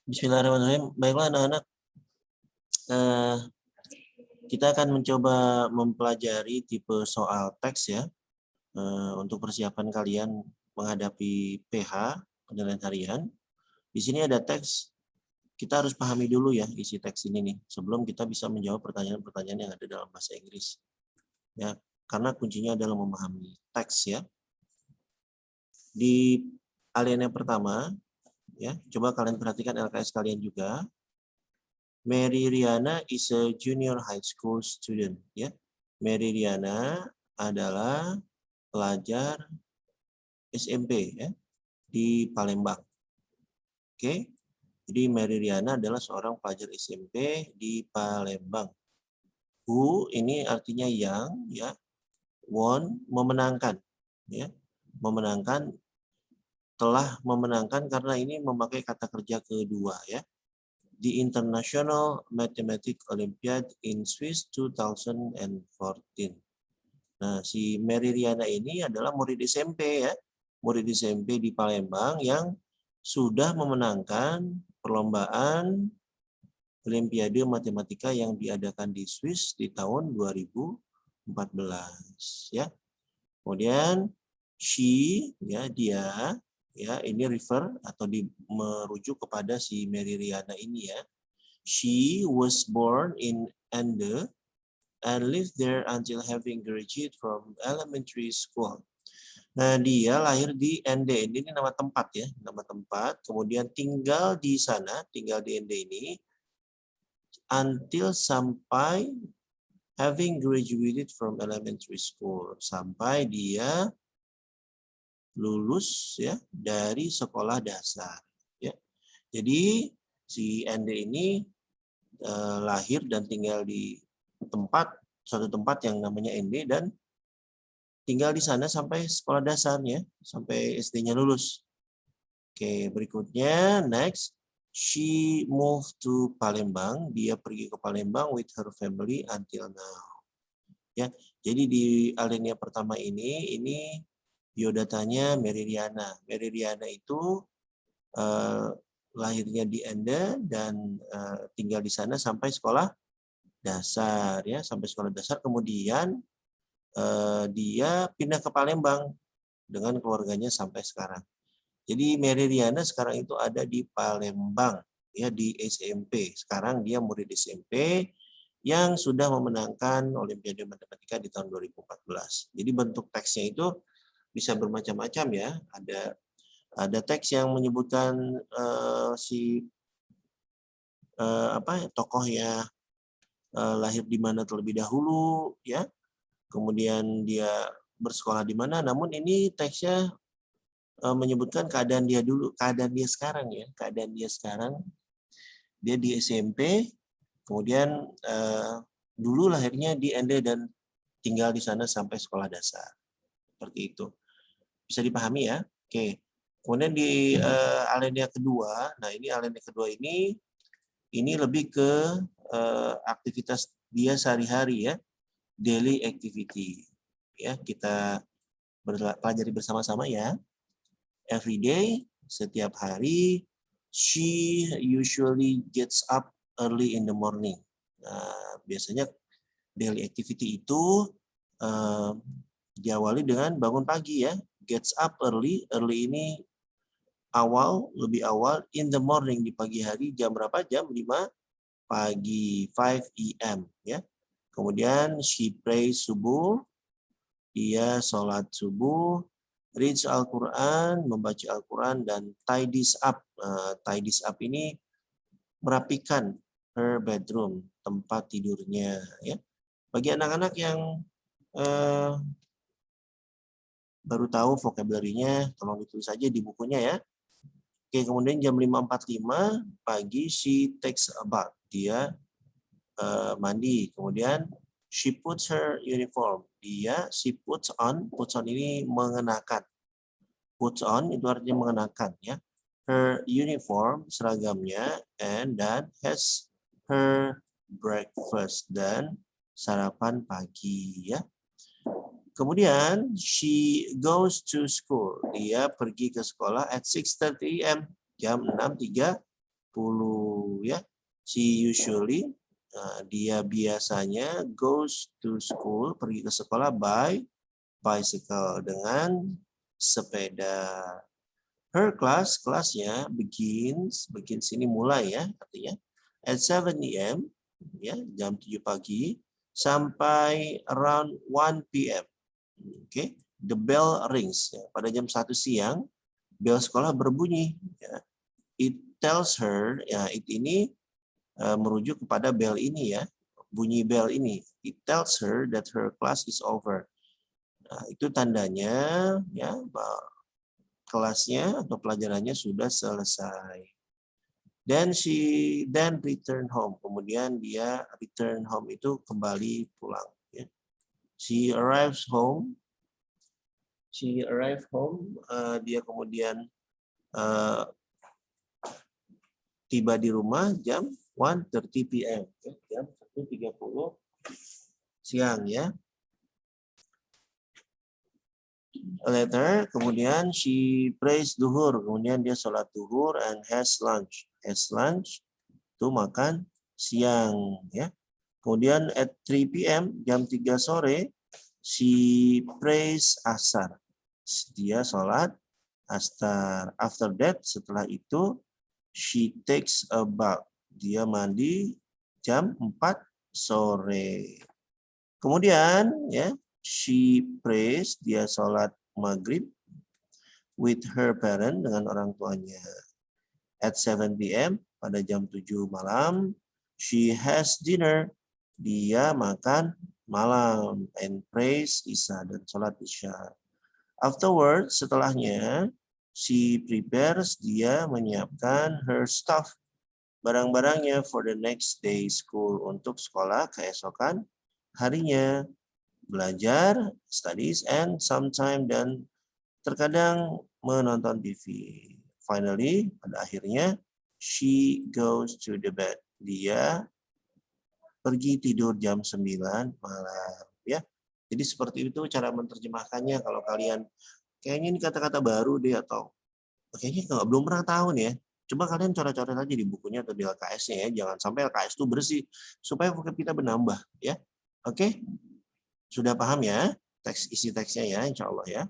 Bismillahirrahmanirrahim. Baiklah anak-anak, kita akan mencoba mempelajari tipe soal teks ya, untuk persiapan kalian menghadapi PH, penilaian harian. Di sini ada teks, kita harus pahami dulu ya isi teks ini nih, sebelum kita bisa menjawab pertanyaan-pertanyaan yang ada dalam bahasa Inggris. Ya, karena kuncinya adalah memahami teks ya. Di alinea pertama, ya, coba kalian perhatikan LKS kalian juga. Mary Riana is a junior high school student. Ya, Mary Riana adalah pelajar SMP ya di Palembang. Oke, jadi Mary Riana adalah seorang pelajar SMP di Palembang. Who ini artinya yang, ya. Won memenangkan, ya. Memenangkan, telah memenangkan karena ini memakai kata kerja kedua ya. The International Mathematics Olympiad in Swiss 2014. Nah, si Mary Riana ini adalah murid SMP ya. Murid SMP di Palembang yang sudah memenangkan perlombaan Olimpiade Matematika yang diadakan di Swiss di tahun 2014 ya. Kemudian she ya, dia ya, ini refer atau merujuk kepada si Mary Riana ini ya. She was born in Ende and lived there until having graduated from elementary school. Nah, dia lahir di Ende. Ini nama tempat ya, nama tempat. Kemudian tinggal di sana, tinggal di Ende ini until sampai having graduated from elementary school, sampai dia lulus ya dari sekolah dasar ya. Jadi si Ende ini lahir dan tinggal di suatu tempat yang namanya Ende dan tinggal di sana sampai sekolah dasarnya, sampai SD-nya lulus. Oke, berikutnya next, she moved to Palembang. Dia pergi ke Palembang with her family until now. Ya, jadi di alinea pertama ini biodatanya Mary Riana. Mary Riana itu lahirnya di Ende dan tinggal di sana sampai sekolah dasar ya, sampai sekolah dasar. Kemudian dia pindah ke Palembang dengan keluarganya sampai sekarang. Jadi Mary Riana sekarang itu ada di Palembang ya, di SMP. Sekarang dia murid SMP yang sudah memenangkan Olimpiade Matematika di tahun 2014. Jadi bentuk teksnya itu bisa bermacam-macam ya. Ada teks yang menyebutkan tokohnya lahir di mana terlebih dahulu ya. Kemudian dia bersekolah di mana. Namun ini teksnya menyebutkan keadaan dia dulu, keadaan dia sekarang ya. Keadaan dia sekarang, dia di SMP, kemudian dulu lahirnya di Ende dan tinggal di sana sampai sekolah dasar. Seperti itu. Bisa dipahami ya? Oke. Kemudian di alinea kedua, nah ini alinea kedua ini lebih ke aktivitas dia sehari-hari ya, daily activity. Ya, kita pelajari bersama-sama ya. Every day, setiap hari, she usually gets up early in the morning. Nah, biasanya daily activity itu diawali dengan bangun pagi ya. Gets up early, early ini awal, lebih awal, in the morning, di pagi hari. Jam berapa? Jam 5 pagi, 5 AM ya. Kemudian she prays subuh, dia sholat subuh, reads Al-Quran, membaca Al-Quran, dan tidies up. Tidies up ini merapikan her bedroom, tempat tidurnya ya. Bagi anak-anak yang baru tahu vocabulary-nya, tolong ditulis saja di bukunya ya. Oke, kemudian jam 5.45 pagi, she takes a bath. Dia mandi. Kemudian she puts her uniform. She puts on ini mengenakan. Puts on itu artinya mengenakan ya. Her uniform, seragamnya, and then has her breakfast, dan sarapan pagi ya. Kemudian she goes to school. Dia pergi ke sekolah at 6:30 AM, jam 6.30 ya. She usually, dia biasanya goes to school, pergi ke sekolah by bicycle, dengan sepeda. Her class, kelasnya begins ini mulai ya, artinya at 7 a.m. ya, jam 7 pagi sampai around 1 p.m. Oke, the bell rings ya. Pada jam 1 siang bel sekolah berbunyi ya. It tells her, ya, it ini merujuk kepada bel ini ya, bunyi bel ini. It tells her that her class is over. Nah, itu tandanya ya bahwa kelasnya atau pelajarannya sudah selesai. She return home. Kemudian dia return home itu kembali pulang. Ya. She arrives home. Dia kemudian tiba di rumah jam 1:30 p.m. Jam 1:30 siang ya. Later, kemudian she prays duhur, kemudian dia sholat duhur and has lunch. Has lunch itu makan siang ya. Kemudian at 3 p.m. jam 3 sore she prays asar. Dia sholat asar. After that, setelah itu she takes a bath. Dia mandi jam 4 sore. Kemudian ya, she prays, dia sholat maghrib with her parent, dengan orang tuanya. At 7 p.m. pada jam 7 malam, she has dinner. Dia makan malam and prays isya, dan sholat isya. Afterwards, setelahnya, she prepares, dia menyiapkan her stuff, barang-barangnya for the next day school, untuk sekolah keesokan harinya. Belajar, studies, and sometime, dan terkadang menonton TV. Finally, pada akhirnya, she goes to the bed. Dia pergi tidur jam 9 malam. Ya. Jadi seperti itu cara menerjemahkannya. Kalau kalian kayaknya ini kata-kata baru deh, atau kayaknya belum pernah tahu nih ya. Coba kalian coret-coret aja di bukunya atau di LKS-nya ya. Jangan sampai LKS itu bersih, supaya vocab kita menambah ya. Oke? Sudah paham ya isi teksnya ya, insya Allah ya.